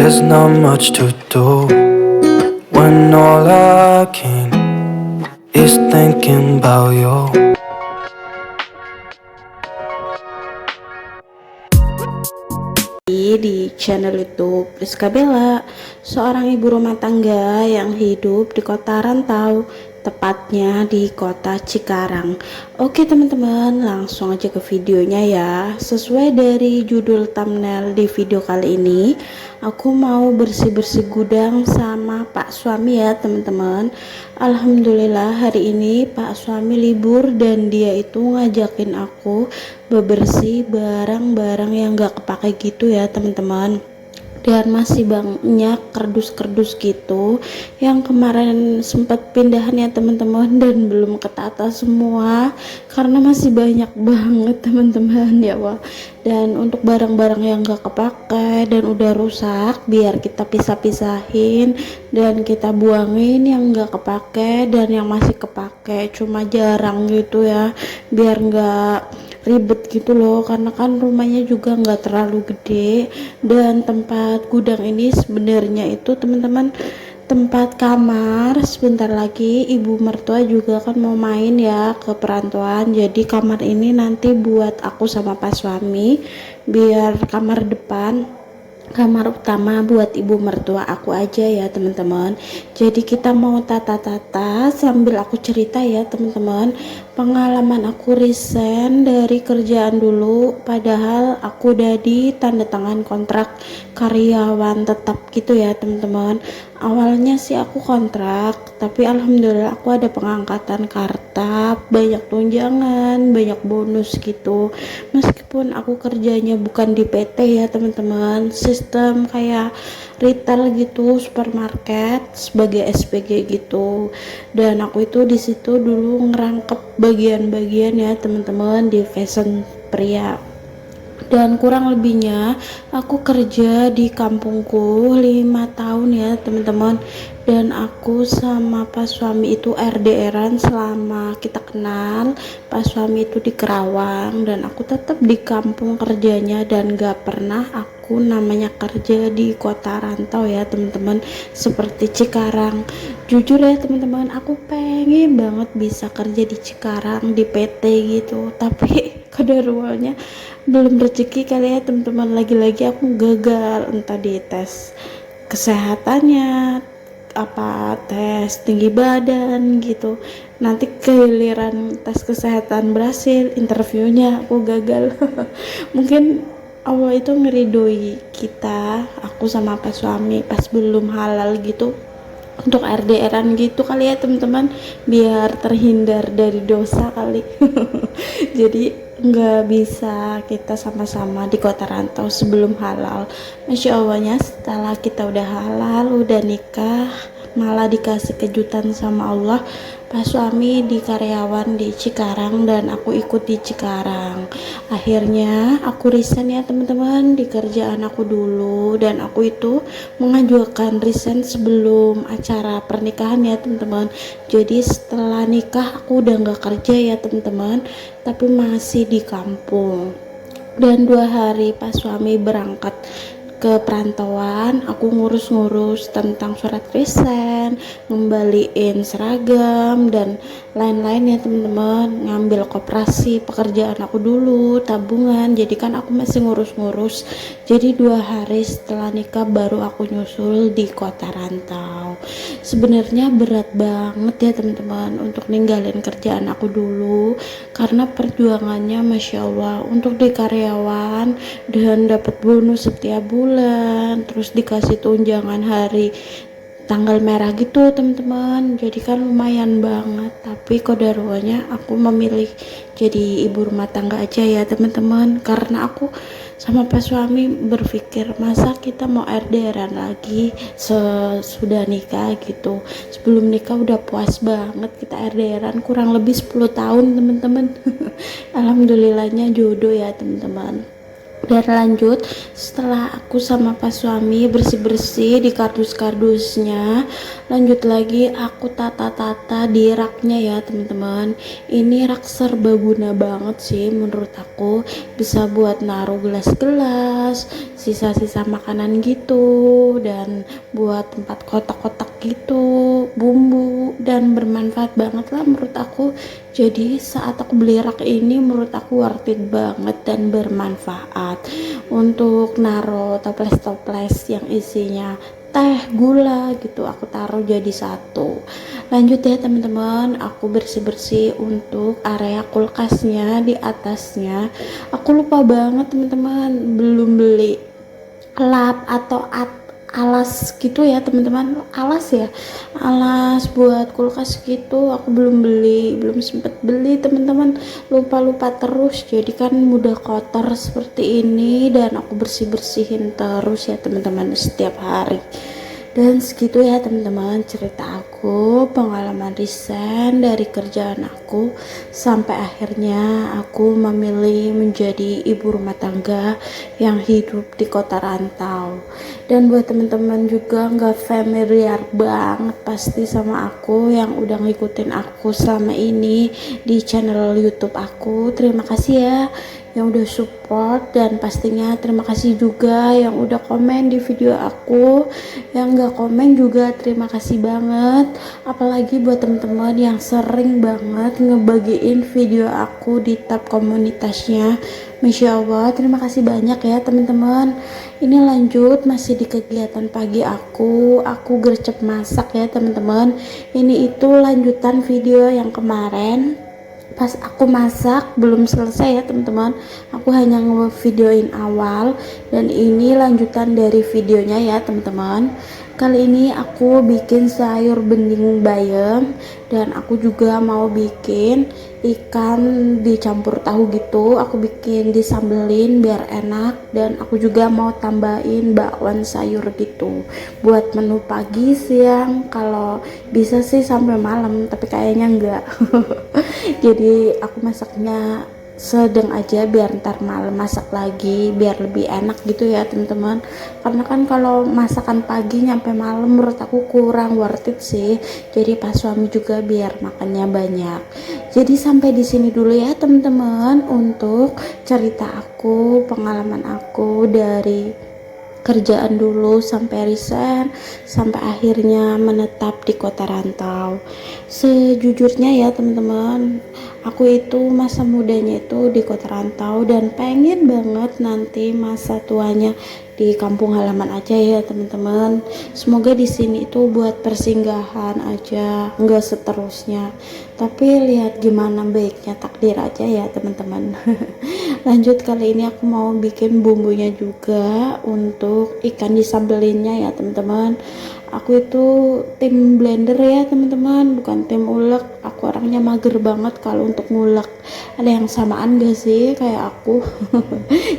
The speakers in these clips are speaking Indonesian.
There's not much to do when all I can is thinking about you. Di channel YouTube Rizka Bella, seorang ibu rumah tangga yang hidup di kota rantau, tepatnya di kota Cikarang. Oke teman-teman, langsung aja ke videonya ya. Sesuai dari judul thumbnail di video kali ini, aku mau bersih-bersih gudang sama Pak suami ya teman-teman. Alhamdulillah hari ini Pak suami libur dan dia itu ngajakin aku bebersih barang-barang yang gak kepake gitu ya teman-teman. Dan masih banyak kardus-kardus gitu yang kemarin sempat pindahan ya teman-teman, dan belum ketata semua karena masih banyak banget teman-teman ya wah. Dan untuk barang-barang yang gak kepake dan udah rusak, biar kita pisah-pisahin dan kita buangin yang gak kepake dan yang masih kepake cuma jarang gitu ya, biar gak ribet gitu loh, karena kan rumahnya juga nggak terlalu gede. Dan tempat gudang ini sebenarnya itu teman-teman tempat kamar. Sebentar lagi ibu mertua juga kan mau main ya ke perantauan, jadi kamar ini nanti buat aku sama pas suami, biar kamar depan, kamar utama buat ibu mertua aku aja ya teman-teman. Jadi kita mau tata-tata sambil aku cerita ya teman-teman, pengalaman aku resign dari kerjaan dulu, padahal aku udah di tanda tangan kontrak karyawan tetap gitu ya teman-teman. Awalnya sih aku kontrak, tapi alhamdulillah aku ada pengangkatan kartap, banyak tunjangan, banyak bonus gitu. Meskipun aku kerjanya bukan di PT ya teman-teman, sistem kayak retail gitu, supermarket sebagai SPG gitu. Dan aku itu di situ dulu ngerangkep bagian-bagian ya teman-teman di fashion pria. Dan kurang lebihnya aku kerja di kampungku 5 tahun ya teman-teman. Dan aku sama pas suami itu RDR-an selama kita kenal. Pas suami itu di Kerawang dan aku tetap di kampung kerjanya, dan gak pernah aku namanya kerja di kota rantau ya teman-teman, seperti Cikarang. Jujur ya teman-teman, aku pengen banget bisa kerja di Cikarang di PT gitu, tapi kedaruannya belum rezeki kali ya teman-teman. Lagi-lagi aku gagal, entah di tes kesehatannya, apa tes tinggi badan gitu, nanti giliran tes kesehatan berhasil, interviewnya aku gagal. Mungkin Allah itu meridoi kita, aku sama pas suami pas belum halal gitu, untuk RDR-an gitu kali ya teman-teman, biar terhindar dari dosa kali. Jadi nggak bisa kita sama-sama di kota rantau sebelum halal. Masya Allahnya setelah kita udah halal, udah nikah, malah dikasih kejutan sama Allah, pas suami di karyawan di Cikarang dan aku ikut di Cikarang. Akhirnya aku resign ya teman-teman di kerjaan aku dulu, dan aku itu mengajukan resign sebelum acara pernikahan ya teman-teman. Jadi setelah nikah aku udah nggak kerja ya teman-teman, tapi masih di kampung. Dan 2 hari pas suami berangkat ke perantauan, aku ngurus-ngurus tentang surat resign, ngembaliin seragam dan lain-lain ya teman-teman, ngambil koperasi pekerjaan aku dulu, tabungan. Jadi kan aku masih ngurus-ngurus. Jadi 2 hari setelah nikah baru aku nyusul di kota rantau. Sebenarnya berat banget ya teman-teman untuk ninggalin kerjaan aku dulu, karena perjuangannya Masya Allah untuk di karyawan dan dapat bonus setiap bulan, terus dikasih tunjangan hari tanggal merah gitu teman-teman. Jadi kan lumayan banget, tapi kodaruanya aku memilih jadi ibu rumah tangga aja ya teman-teman, karena aku sama pas suami berpikir masa kita mau RDR lagi sesudah nikah gitu. Sebelum nikah udah puas banget kita RDR kurang lebih 10 tahun teman-teman. Alhamdulillahnya jodoh ya teman-teman. Dan lanjut, setelah aku sama pas suami bersih-bersih di kardus-kardusnya, lanjut lagi aku tata-tata di raknya ya teman-teman. Ini rak serbaguna banget sih menurut aku, bisa buat naruh gelas-gelas, sisa-sisa makanan gitu, dan buat tempat kotak-kotak gitu, bumbu, dan bermanfaat banget lah menurut aku. Jadi saat aku beli rak ini menurut aku worth it banget dan bermanfaat untuk naro toples-toples yang isinya teh, gula gitu, aku taruh jadi satu. Lanjut ya teman-teman, aku bersih-bersih untuk area kulkasnya. Di atasnya aku lupa banget teman-teman, belum beli lap atau alas gitu ya teman-teman, alas buat kulkas gitu, aku belum sempet beli teman-teman, lupa terus, jadi kan mudah kotor seperti ini, dan aku bersih-bersihin terus ya teman-teman setiap hari. Dan segitu ya teman-teman cerita aku, pengalaman resign dari kerjaan aku sampai akhirnya aku memilih menjadi ibu rumah tangga yang hidup di kota rantau. Dan buat teman-teman juga nggak familiar banget pasti sama aku yang udah ngikutin aku selama ini di channel YouTube aku, terima kasih ya yang udah support, dan pastinya terima kasih juga yang udah komen di video aku. Yang gak komen juga terima kasih banget, apalagi buat teman-teman yang sering banget ngebagiin video aku di tab komunitasnya. Masya Allah, terima kasih banyak ya teman-teman. Ini lanjut masih di kegiatan pagi aku gercep masak ya teman-teman. Ini itu lanjutan video yang kemarin pas aku masak, belum selesai ya teman-teman, aku hanya ngevideoin awal, dan ini lanjutan dari videonya ya teman-teman. Kali ini aku bikin sayur bening bayam, dan aku juga mau bikin ikan dicampur tahu gitu, aku bikin disambelin biar enak, dan aku juga mau tambahin bakwan sayur gitu buat menu pagi, siang, kalau bisa sih sampai malam, tapi kayaknya enggak. Jadi aku masaknya sedang aja biar ntar malam masak lagi biar lebih enak gitu ya teman-teman, karena kan kalau masakan pagi nyampe malam menurut aku kurang worth it sih, jadi pas suami juga biar makannya banyak. Jadi sampai di sini dulu ya teman-teman untuk cerita aku, pengalaman aku dari kerjaan dulu sampai resign sampai akhirnya menetap di kota rantau. Sejujurnya ya teman-teman, aku itu masa mudanya itu di kota rantau dan pengen banget nanti masa tuanya di kampung halaman aja ya teman-teman. Semoga di sini itu buat persinggahan aja, enggak seterusnya, tapi lihat gimana baiknya takdir aja ya teman-teman. Lanjut, kali ini aku mau bikin bumbunya juga untuk ikan disambelinnya ya teman-teman. Aku itu tim blender ya teman-teman, bukan tim ulek. Aku orangnya mager banget kalau untuk ngulek. Ada yang samaan gak sih kayak aku?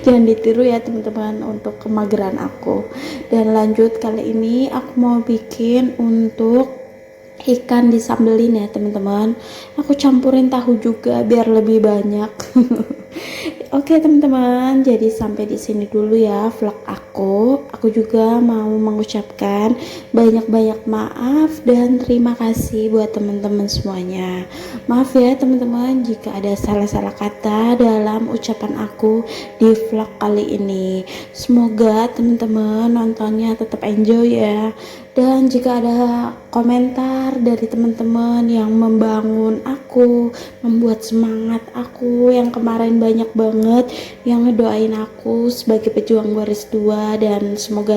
Jangan ditiru ya teman-teman untuk kemageran aku. Dan lanjut, kali ini aku mau bikin untuk ikan disambelin ya teman-teman. Aku campurin tahu juga biar lebih banyak. Oke teman-teman, jadi sampai di sini dulu ya vlog aku. Aku juga mau mengucapkan banyak-banyak maaf dan terima kasih buat teman-teman semuanya. Maaf ya teman-teman jika ada salah-salah kata dalam ucapan aku di vlog kali ini. Semoga teman-teman nontonnya tetap enjoy ya. Dan jika ada komentar dari teman-teman yang membangun aku, membuat semangat aku, yang kemarin banyak banget yang ngedoain aku sebagai pejuang baris 2, dan semoga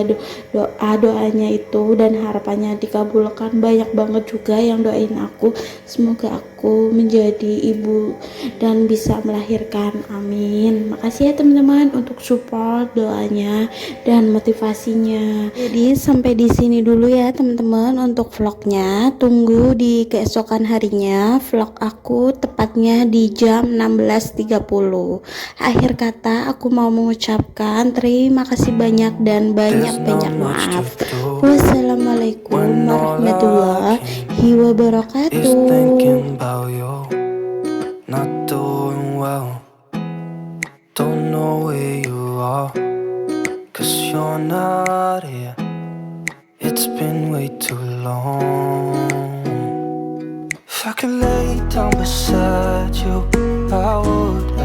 doanya itu dan harapannya dikabulkan. Banyak banget juga yang doain aku, semoga aku menjadi ibu dan bisa melahirkan, amin. Makasih ya teman-teman untuk support, doanya, dan motivasinya. Jadi sampai di sini dulu ya teman-teman untuk vlognya. Tunggu di keesokan harinya vlog aku tepatnya di jam 16.30. Akhir kata aku mau mengucapkan terima kasih banyak dan banyak-banyak maaf. Wassalamualaikum warahmatullahi wabarakatuh. It's been way too long. If I could lay down beside you, I would.